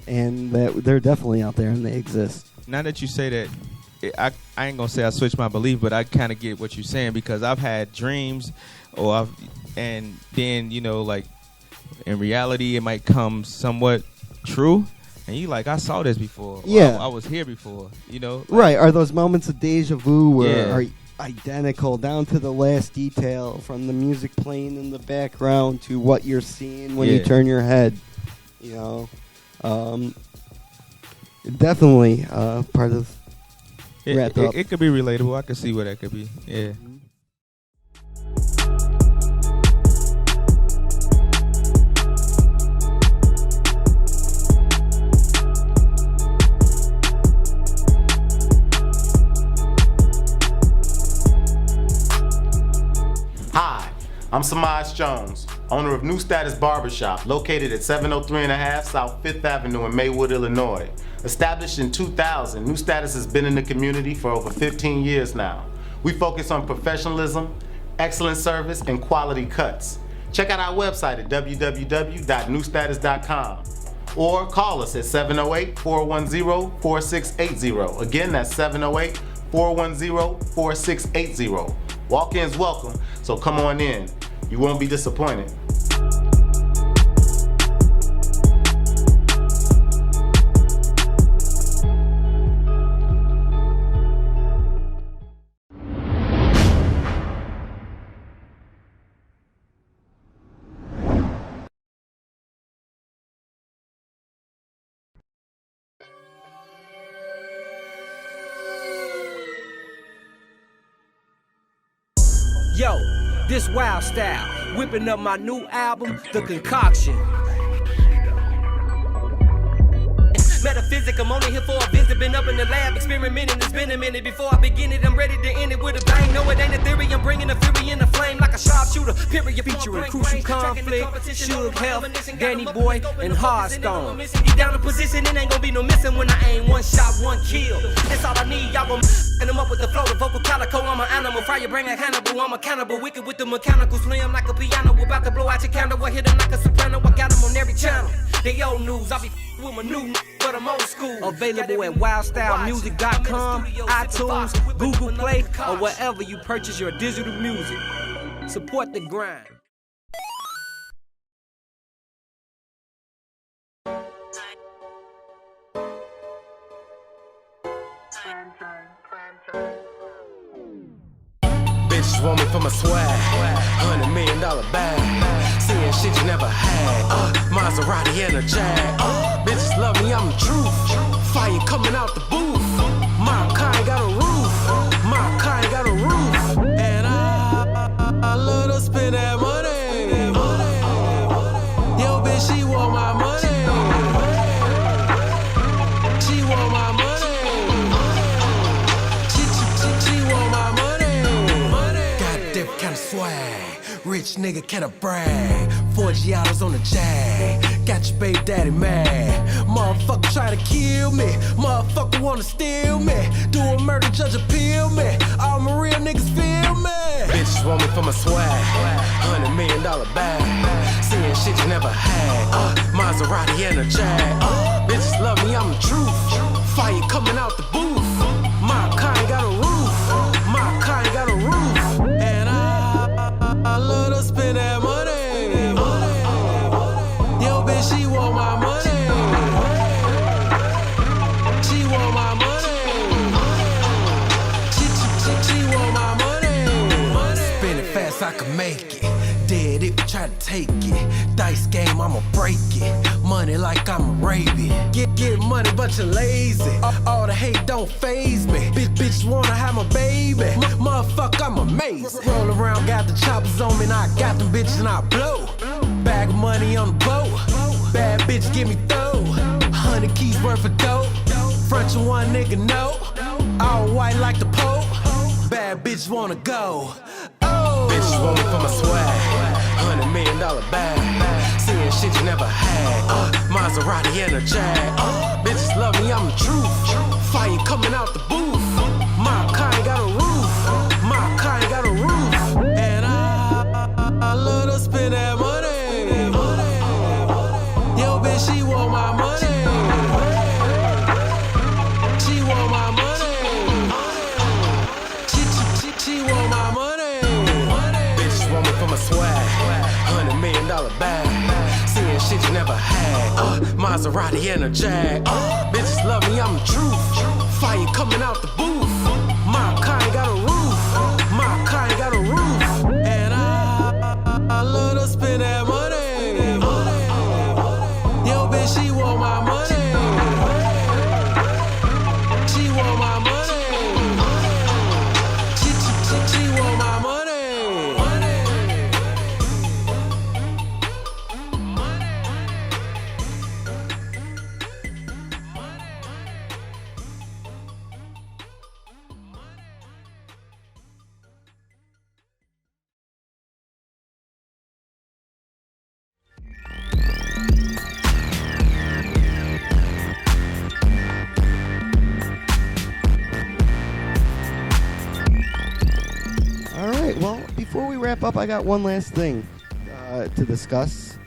and that they're definitely out there and they exist. Now that you say that, I ain't gonna say I switched my belief, but I kind of get what you're saying because I've had dreams, and then like. In reality, it might come somewhat true, and you I saw this before. Yeah, I was here before. Right? Are those moments of deja vu where are identical down to the last detail, from the music playing in the background to what you're seeing when you turn your head? You know, definitely part of. It could be relatable. I could see where that could be. Yeah. Hi, I'm Samaj Jones, owner of New Status Barbershop, located at 703.5 South 5th Avenue in Maywood, Illinois. Established in 2000, New Status has been in the community for over 15 years now. We focus on professionalism, excellent service, and quality cuts. Check out our website at www.newstatus.com or call us at 708-410-4680. Again, that's 708-410-4680. Walk-ins welcome, so come on in. You won't be disappointed. Yo, this wild style, whipping up my new album, The Concoction. Metaphysic, I'm only here for a visit. Been up in the lab, experimenting. It's been a minute before I begin it. I'm ready to end it with a bang. No, it ain't a theory. I'm bringing the fury in the flame like a sharpshooter. Period. Featuring Crucial Conflict, Suge Health, Danny Boy, and Hardstone. You down in position, it ain't gonna be no missing when I aim. One shot, one kill. That's all I need. Y'all gon' them up with the flow, the vocal calico. I'm an animal. Fire bring a cannibal. I'm a cannibal. Wicked with the mechanical slam like a piano. We're about to blow out your candle. I hit them like a soprano. I got them on every channel. They old news. I be with my new, but I'm old school. Available at wildstylemusic.com, iTunes, Google Play, or wherever you purchase your digital music. Support the grind. Bitches want me for my swag, $100 million bag. Seeing shit you never had, Maserati and a Jag. Bitches love me, I'm the truth. Fire coming out the booth. My kind got a roof, my kind got a roof. And I love to spend that money. Yo, bitch, she want my money. She want my money. She want my money. Got different kind of swag. Rich nigga can't brag. 4 Giottos on the Jag. Got your baby daddy mad. Motherfucker try to kill me. Motherfucker wanna steal me. Do a murder, judge appeal me. All my real niggas feel me. Bitches want me for my swag. $100 million bag. Seeing shit you never had. Maserati and a Jag. Bitches love me, I'm the truth. Fire coming out the booth. My kind got a roof. My kind got a roof. And I love to spend that money. Yo, bitch, she want my money. She want my money. She want my money. Spend it fast, I can make it. Dead if you try to take it. Dice game, I'ma break it. Money like I'm Arabian. Get money, but you're lazy. All the hate don't faze me. Bitch wanna have my baby. Motherfucker, I'm amazing. Roll around, got the choppers on me, and I got them bitches and I blow. Bag of money on the boat. Bad bitch, give me throw. 100 keys worth of dope. Front you one nigga, no. All white like the Pope. Bad bitch wanna go. Oh. Bitches want me for my swag. $100 million bag. Seeing shit you never had. Maserati and a Jag. Bitches love me, I'm the truth. Fire coming out the booth. My kind got a roof. My kind got a roof. And I love to spend that money. Yo, bitch, she want my money. She want my money. She want my money. Bitches want me for my swag. $100 million bag. Seeing shit you never had. Maserati and a Jag. Bitches love me, I'm the truth. Fire coming out the booth. My kind got a roof. My kind got a roof. And I love to spend that money. Yo, bitch. before we wrap up, I got one last thing to discuss.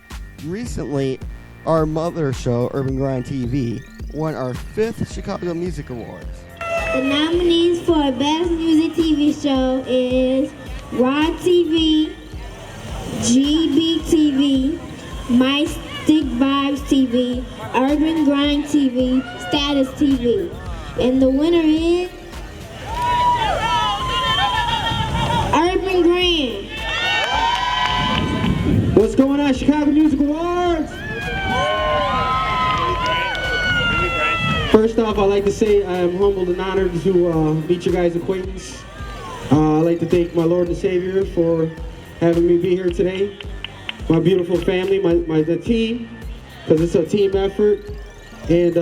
Recently, our mother show, UrbanGrindTV, won our 5th Chicago Music Awards. The nominees for Best Music TV Show is Raw TV, GB TV, My Stick Vibes TV, Urban Grind TV, Status TV. And the winner is Urban Grind. What's going on, Chicago Music Awards? First off, I'd like to say I am humbled and honored to meet your guys' acquaintance. I'd like to thank my Lord and Savior for having me be here today. My beautiful family, the team, because it's a team effort. And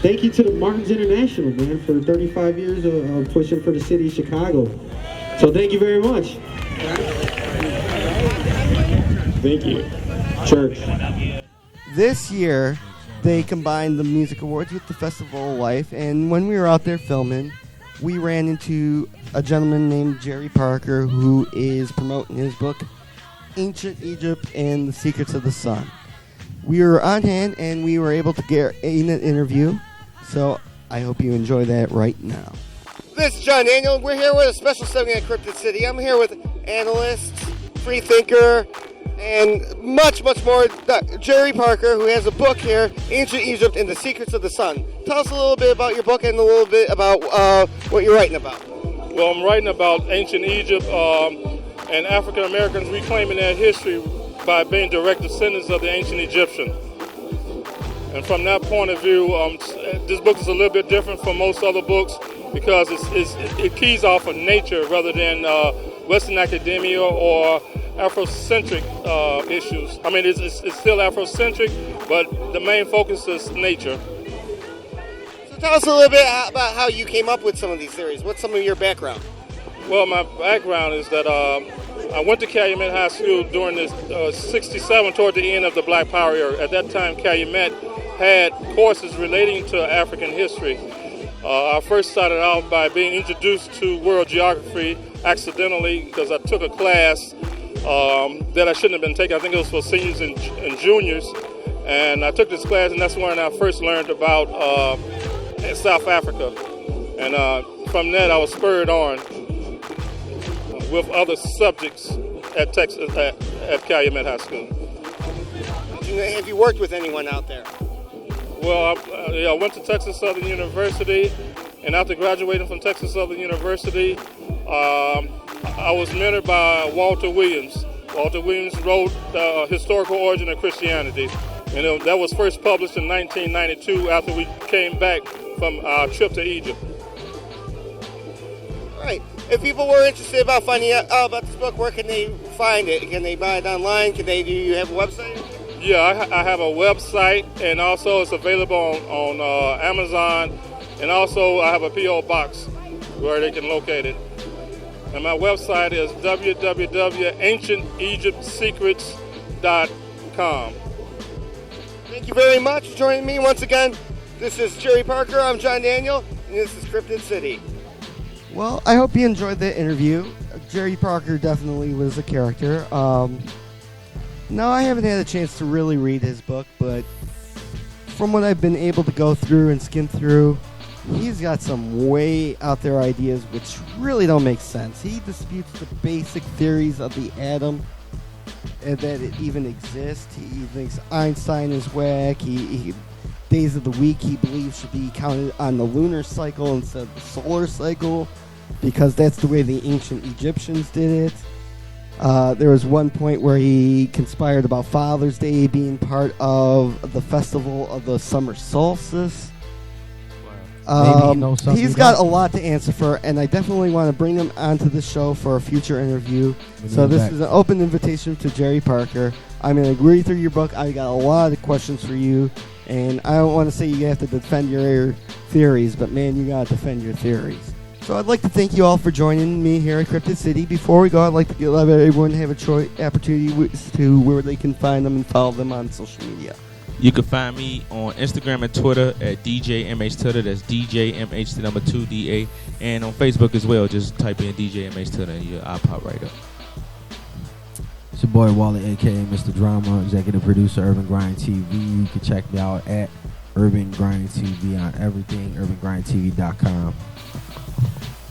thank you to the Martins International, man, for 35 years of pushing for the city of Chicago. So thank you very much. Thank you, church. This year, they combined the music awards with the Festival of Life, and when we were out there filming, we ran into a gentleman named Jerry Parker who is promoting his book, Ancient Egypt and the Secrets of the Sun. We were on hand, and we were able to get an interview, so I hope you enjoy that right now. This is John Daniel. We're here with a special segment at Cryptid City. I'm here with analyst, free thinker, and much, much more. Jerry Parker, who has a book here, Ancient Egypt and the Secrets of the Sun. Tell us a little bit about your book and a little bit about what you're writing about. Well, I'm writing about ancient Egypt and African Americans reclaiming their history by being direct descendants of the ancient Egyptian. And from that point of view, this book is a little bit different from most other books because it keys off of nature rather than Western academia or Afrocentric issues. I mean, it's still Afrocentric, but the main focus is nature. So tell us a little bit about how you came up with some of these theories. What's some of your background? Well, my background is that I went to Calumet High School during the 67, toward the end of the Black Power era. At that time, Calumet had courses relating to African history. I first started out by being introduced to world geography accidentally because I took a class that I shouldn't have been taking. I think it was for seniors and juniors. And I took this class, and that's when I first learned about South Africa. And from that, I was spurred on with other subjects at Texas at Calumet High School. Have you worked with anyone out there? Well, I went to Texas Southern University, and after graduating from Texas Southern University, I was mentored by Walter Williams. Walter Williams wrote The Historical Origin of Christianity, and that was first published in 1992 after we came back from our trip to Egypt. All right. If people were interested about finding out about this book, where can they find it? Can they buy it online? Do you have a website? Yeah, I have a website, and also it's available on Amazon, and also I have a P.O. box where they can locate it. And my website is www.ancientegyptsecrets.com. Thank you very much for joining me once again. This is Jerry Parker. I'm John Daniel, and this is Cryptid City. Well, I hope you enjoyed the interview. Jerry Parker definitely was a character. No, I haven't had a chance to really read his book, but from what I've been able to go through and skim through, he's got some way out there ideas which really don't make sense. He disputes the basic theories of the atom and that it even exists. He thinks Einstein is whack. He days of the week he believes should be counted on the lunar cycle instead of the solar cycle because that's the way the ancient Egyptians did it. There was one point where he conspired about Father's Day being part of the festival of the summer solstice. He's got a lot to answer for, and I definitely want to bring him onto the show for a future interview. So this is an open invitation to Jerry Parker. I'm going to read through your book. I got a lot of questions for you, and I don't want to say you have to defend your theories, but man, you got to defend your theories. So I'd like to thank you all for joining me here at Cryptid City. Before we go, I'd like to let everyone have a opportunity to where they can find them and follow them on social media. You can find me on Instagram and Twitter at DJMHTwitter. That's DJMH2DA. And on Facebook as well. Just type in DJMHTwitter and I'll pop right up. It's your boy Wally, aka Mr. Drama, executive producer, Urban Grind TV. You can check me out at Urban Grind TV on everything, UrbanGrindTV.com.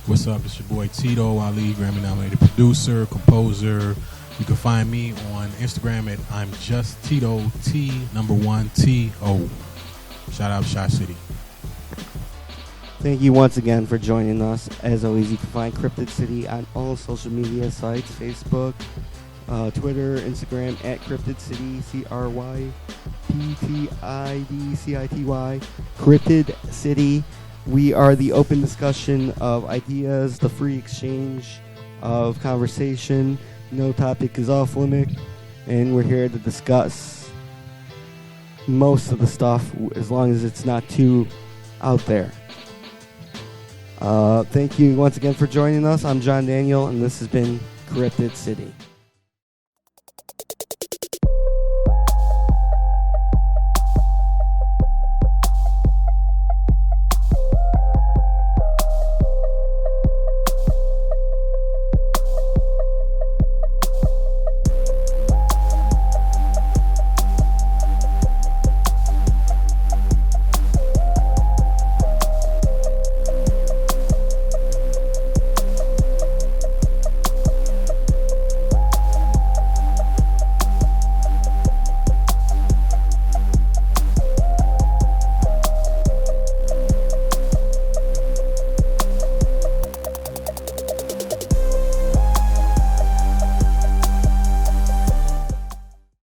What's up? It's your boy Tito Ali, Grammy-nominated producer, composer. You can find me on Instagram at I'm Just Tito, T1TO. Shout out Shot City. Thank you once again for joining us. As always, you can find Cryptid City on all social media sites, Facebook, Twitter, Instagram, at Cryptid City, CRYPTIDCITY, Cryptid City. We are the open discussion of ideas, the free exchange of conversation. No topic is off limit, and we're here to discuss most of the stuff as long as it's not too out there. Thank you once again for joining us. I'm John Daniel, and this has been Cryptid City.